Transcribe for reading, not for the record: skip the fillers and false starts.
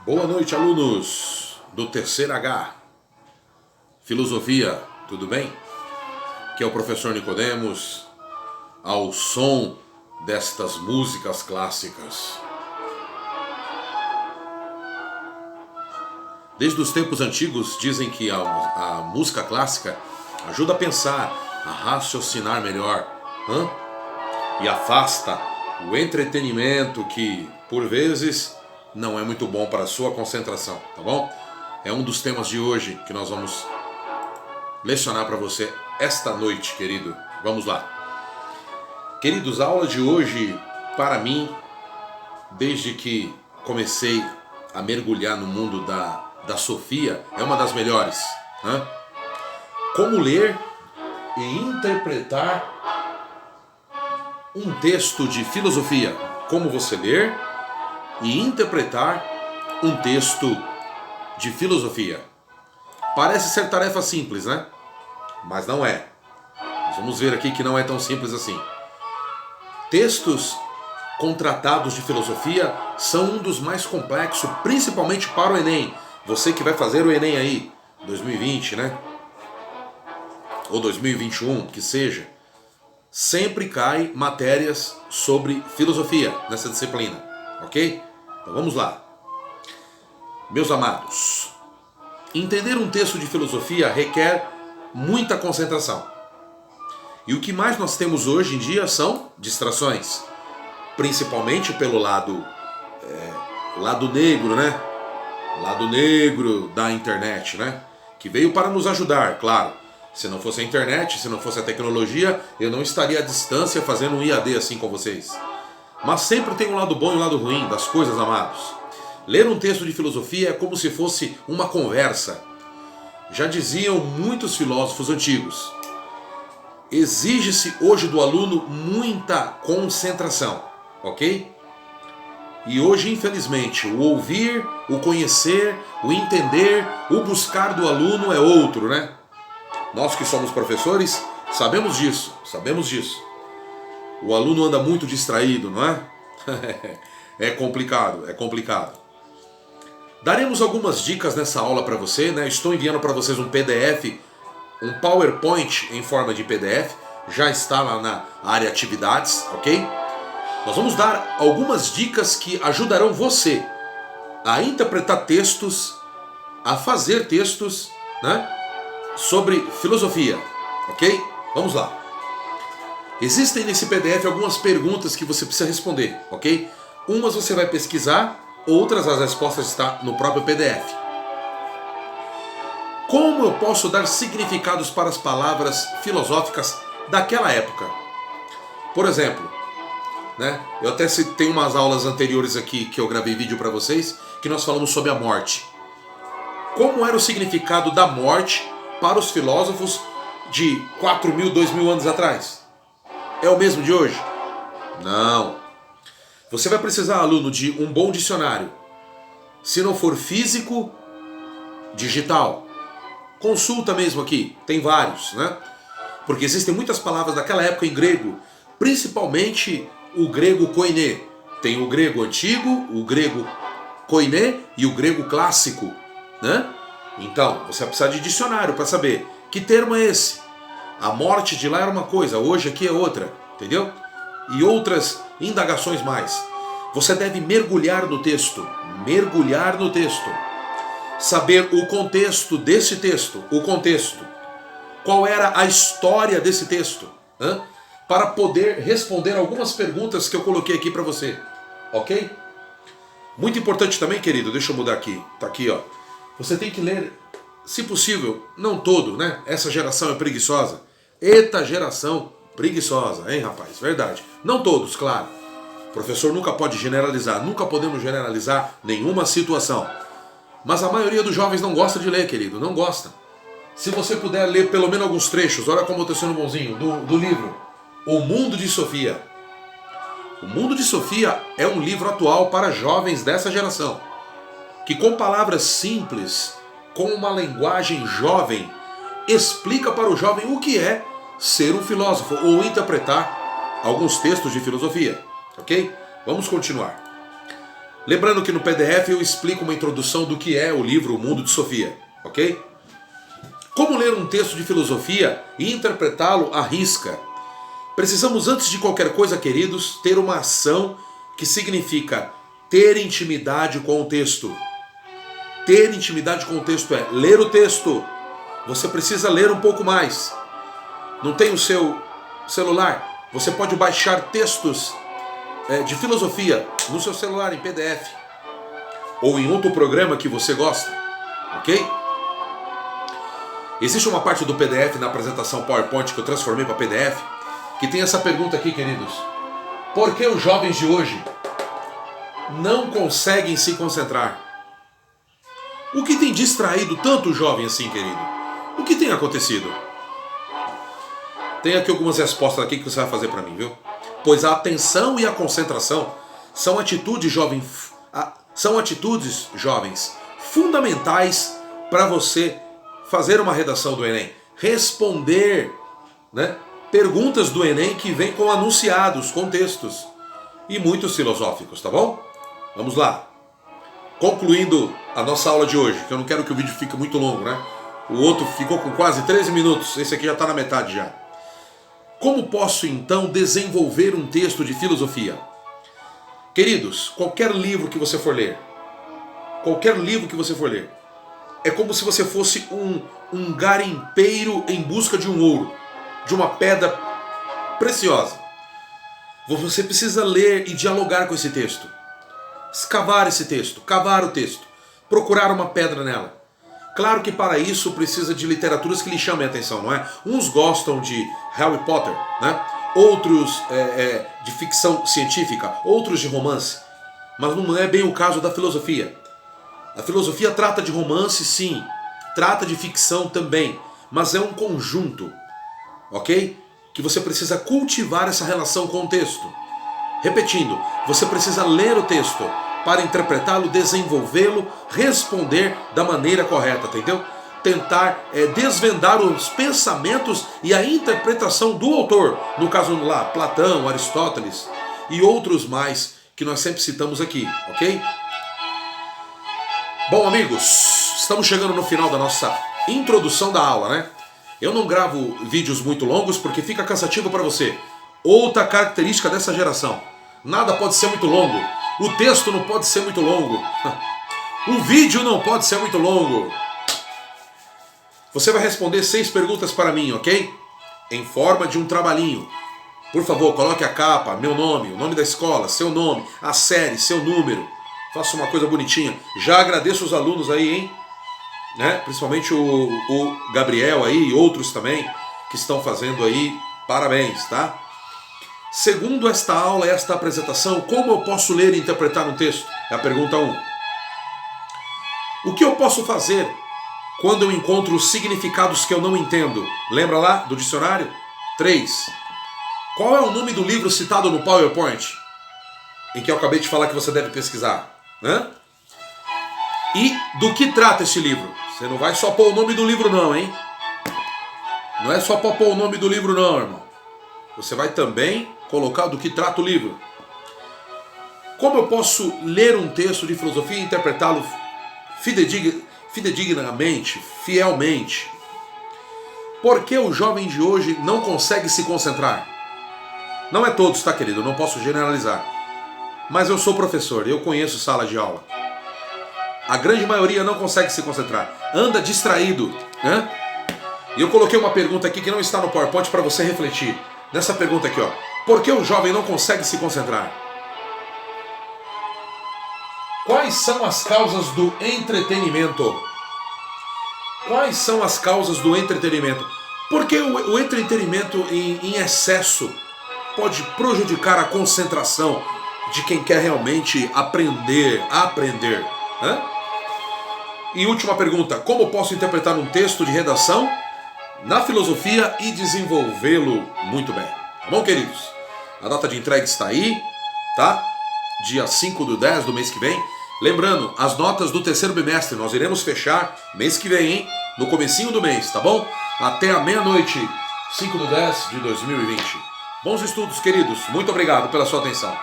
Boa noite, alunos do terceiro H. Filosofia, tudo bem? Aqui é o professor Nicodemos, ao som destas músicas clássicas. Desde os tempos antigos dizem que a música clássica ajuda a pensar, a raciocinar melhor, e afasta o entretenimento que, por vezes, não é muito bom para a sua concentração, tá bom? É um dos temas de hoje que nós vamos lecionar para você esta noite, querido. Vamos lá. Queridos, a aula de hoje, para mim, desde que comecei a mergulhar no mundo da Sofia, é uma das melhores. Como ler e interpretar um texto de filosofia. Como você ler e interpretar um texto de filosofia. Parece ser tarefa simples, né? Mas não é. Nós vamos ver aqui que não é tão simples assim. Textos contratados de filosofia são um dos mais complexos, principalmente para o Enem. Você que vai fazer o Enem aí, 2020, né? Ou 2021, que seja. Sempre cai matérias sobre filosofia nessa disciplina, ok? Então vamos lá. Meus amados, entender um texto de filosofia requer muita concentração. E o que mais nós temos hoje em dia são distrações, principalmente pelo lado negro, né? Lado negro da internet, né? Que veio para nos ajudar, claro. Se não fosse a internet, se não fosse a tecnologia, eu não estaria à distância fazendo um IAD assim com vocês. Mas sempre tem um lado bom e um lado ruim das coisas, amados. Ler um texto de filosofia é como se fosse uma conversa. Já diziam muitos filósofos antigos. Exige-se hoje do aluno muita concentração, ok? E hoje, infelizmente, o ouvir, o conhecer, o entender, o buscar do aluno é outro, né? Nós que somos professores sabemos disso. O aluno anda muito distraído, não é? É complicado. Daremos algumas dicas nessa aula para você, né? Estou enviando para vocês um PDF, um PowerPoint em forma de PDF. Já está lá na área atividades, ok? Nós vamos dar algumas dicas que ajudarão você a interpretar textos, a fazer textos, né? Sobre filosofia, ok? Vamos lá. Existem nesse PDF algumas perguntas que você precisa responder, ok? Umas você vai pesquisar, outras as respostas estão no próprio PDF. Como eu posso dar significados para as palavras filosóficas daquela época? Por exemplo, né? Eu até citei umas aulas anteriores aqui que eu gravei vídeo para vocês, que nós falamos sobre a morte. Como era o significado da morte para os filósofos de 4.000, 2.000 anos atrás? É o mesmo de hoje? Não. Você vai precisar, aluno, de um bom dicionário. Se não for físico, digital. Consulta mesmo aqui, tem vários, né? Porque existem muitas palavras daquela época em grego, principalmente o grego koiné. Tem o grego antigo, o grego koiné e o grego clássico, né? Então, você vai precisar de dicionário para saber que termo é esse. A morte de lá era uma coisa, hoje aqui é outra, entendeu? E outras indagações mais. Você deve mergulhar no texto. Saber o contexto desse texto, Qual era a história desse texto, para poder responder algumas perguntas que eu coloquei aqui para você, ok? Muito importante também, querido, deixa eu mudar aqui, tá aqui, ó. Você tem que ler, se possível, não todo, né? Essa geração é preguiçosa. Eita geração preguiçosa, hein, rapaz? Verdade. Não todos, claro. O professor nunca pode generalizar, nunca podemos generalizar nenhuma situação. Mas a maioria dos jovens não gosta de ler, querido, não gosta. Se você puder ler pelo menos alguns trechos, olha como eu estou sendo bonzinho, do livro O Mundo de Sofia. O Mundo de Sofia é um livro atual para jovens dessa geração, que com palavras simples, com uma linguagem jovem, explica para o jovem o que é ser um filósofo ou interpretar alguns textos de filosofia, ok? Vamos continuar. Lembrando que no PDF eu explico uma introdução do que é o livro O Mundo de Sofia, ok? Como ler um texto de filosofia e interpretá-lo à risca? Precisamos, antes de qualquer coisa, queridos, ter uma ação que significa ter intimidade com o texto. Ter intimidade com o texto é ler o texto. Você precisa ler um pouco mais. Não tem o seu celular? Você pode baixar textos de filosofia no seu celular em PDF. Ou em outro programa que você gosta. Ok? Existe uma parte do PDF na apresentação PowerPoint que eu transformei para PDF, que tem essa pergunta aqui, queridos. Por que os jovens de hoje não conseguem se concentrar? O que tem distraído tanto o jovem assim, querido? O que tem acontecido? Tem aqui algumas respostas aqui que você vai fazer para mim, viu? Pois a atenção e a concentração são atitudes, jovens, fundamentais para você fazer uma redação do Enem. Responder, né, perguntas do Enem que vêm com anunciados, com textos. E muitos filosóficos, tá bom? Vamos lá. Concluindo a nossa aula de hoje, que eu não quero que o vídeo fique muito longo, né? O outro ficou com quase 13 minutos, esse aqui já está na metade já. Como posso então desenvolver um texto de filosofia? Queridos, qualquer livro que você for ler, é como se você fosse um garimpeiro em busca de um ouro, de uma pedra preciosa. Você precisa ler e dialogar com esse texto. Escavar esse texto, cavar o texto, procurar uma pedra nela. Claro que para isso precisa de literaturas que lhe chamem a atenção, não é? Uns gostam de Harry Potter, né? Outros de ficção científica, outros de romance. Mas não é bem o caso da filosofia. A filosofia trata de romance, sim. Trata de ficção também. Mas é um conjunto, ok? Que você precisa cultivar essa relação com o texto. Repetindo, você precisa ler o texto para interpretá-lo, desenvolvê-lo, responder da maneira correta, entendeu? Tentar desvendar os pensamentos e a interpretação do autor. No caso lá, Platão, Aristóteles e outros mais que nós sempre citamos aqui, ok? Bom, amigos, estamos chegando no final da nossa introdução da aula, né? Eu não gravo vídeos muito longos porque fica cansativo para você. Outra característica dessa geração: nada pode ser muito longo. O texto não pode ser muito longo. O vídeo não pode ser muito longo. Você vai responder 6 perguntas para mim, ok? Em forma de um trabalhinho. Por favor, coloque a capa, meu nome, o nome da escola, seu nome, a série, seu número. Faça uma coisa bonitinha. Já agradeço os alunos aí, hein? Né? Principalmente o Gabriel aí e outros também que estão fazendo aí. Parabéns, tá? Segundo esta aula, esta apresentação, como eu posso ler e interpretar um texto? É a pergunta 1. O que eu posso fazer quando eu encontro significados que eu não entendo? Lembra lá do dicionário? 3. Qual é o nome do livro citado no PowerPoint? Em que eu acabei de falar que você deve pesquisar. Né? E do que trata esse livro? Você não vai só pôr o nome do livro não, hein? Não é só para pôr o nome do livro não, irmão. Você vai também colocar do que trata o livro. Como eu posso ler um texto de filosofia e interpretá-lo fidedignamente, fielmente? Por que o jovem de hoje não consegue se concentrar? Não é todos, tá, querido? Eu não posso generalizar. Mas eu sou professor e eu conheço sala de aula. A grande maioria não consegue se concentrar. Anda distraído, né? E eu coloquei uma pergunta aqui que não está no PowerPoint para você refletir. Nessa pergunta aqui, ó. Por que o jovem não consegue se concentrar? Quais são as causas do entretenimento? Quais são as causas do entretenimento? Porque o entretenimento em excesso pode prejudicar a concentração de quem quer realmente aprender. Né? E última pergunta: como posso interpretar um texto de redação na filosofia e desenvolvê-lo muito bem? Tá bom, queridos? A data de entrega está aí, tá? Dia 5/10 do mês que vem. Lembrando, as notas do terceiro bimestre nós iremos fechar mês que vem, hein? No comecinho do mês, tá bom? Até a meia-noite, 5/10 de 2020. Bons estudos, queridos. Muito obrigado pela sua atenção.